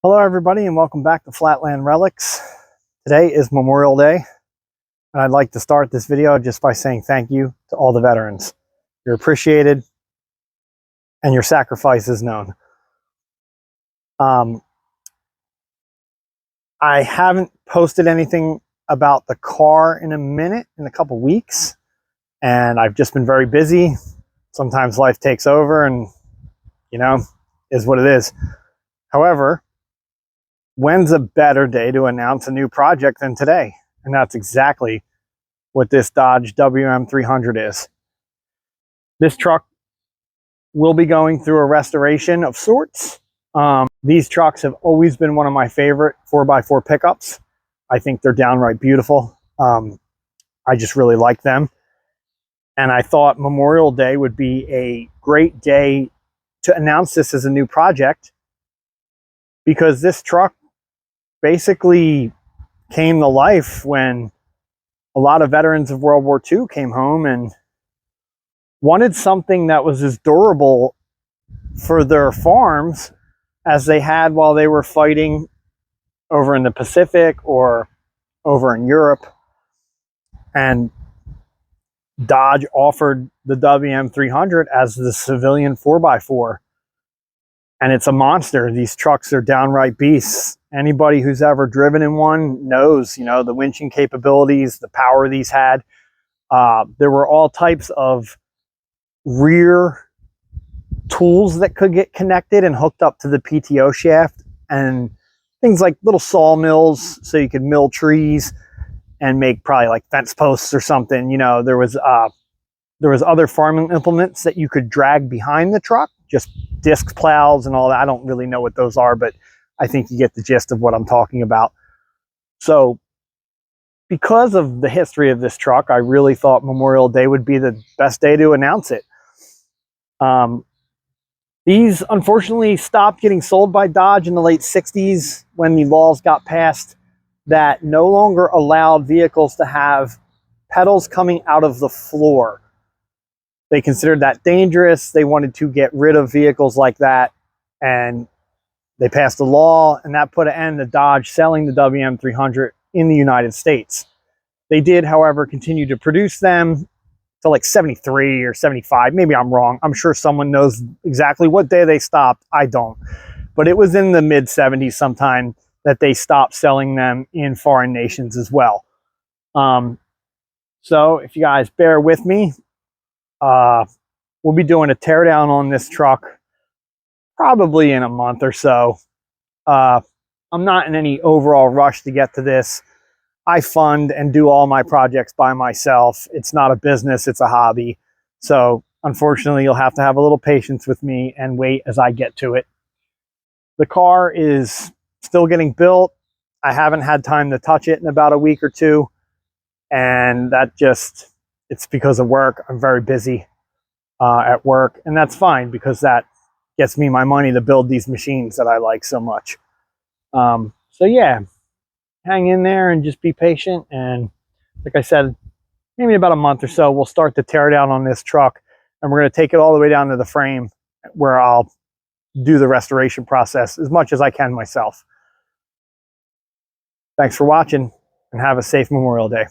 Hello everybody and welcome back to Flatland Relics. Today is Memorial Day and I'd like to start this video just by saying thank you to all the veterans. You're appreciated and your sacrifice is known. I haven't posted anything about the car in a couple weeks, and I've just been very busy. Sometimes life takes over and, is what it is. However, when's a better day to announce a new project than today? And that's exactly what this Dodge WM300 is. This truck will be going through a restoration of sorts. These trucks have always been one of my favorite 4x4 pickups. I think they're downright beautiful. I just really like them. And I thought Memorial Day would be a great day to announce this as a new project, because this truck basically came to life when a lot of veterans of World War II came home and wanted something that was as durable for their farms as they had while they were fighting over in the Pacific or over in Europe. And Dodge offered the WM300 as the civilian 4x4. And it's a monster. These trucks are downright beasts. Anybody who's ever driven in one knows, the winching capabilities, the power these had. There were all types of rear tools that could get connected and hooked up to the PTO shaft, and things like little sawmills so you could mill trees and make probably like fence posts or something. There was other farming implements that you could drag behind the truck, just disc plows and all that. I don't really know what those are, but I think you get the gist of what I'm talking about. So because of the history of this truck, I really thought Memorial Day would be the best day to announce it. These unfortunately stopped getting sold by Dodge in the late 60s when the laws got passed that no longer allowed vehicles to have pedals coming out of the floor. They considered that dangerous. They wanted to get rid of vehicles like that, and they passed a law, and that put an end to Dodge selling the WM300 in the United States. They did, however, continue to produce them to like 73 or 75. Maybe I'm wrong. I'm sure someone knows exactly what day they stopped. I don't. But it was in the mid 70s sometime that they stopped selling them in foreign nations as well. So if you guys bear with me, we'll be doing a teardown on this truck probably in a month or so. I'm not in any overall rush to get to this. I fund and do all my projects by myself. It's not a business, it's a hobby. So unfortunately, you'll have to have a little patience with me and wait as I get to it. The car is still getting built. I haven't had time to touch it in about a week or two. And it's because of work. I'm very busy at work, and that's fine because that gets me my money to build these machines that I like so much. So yeah, hang in there and just be patient. And like I said, maybe in about a month or so, we'll start the teardown on this truck, and we're going to take it all the way down to the frame where I'll do the restoration process as much as I can myself. Thanks for watching, and have a safe Memorial Day.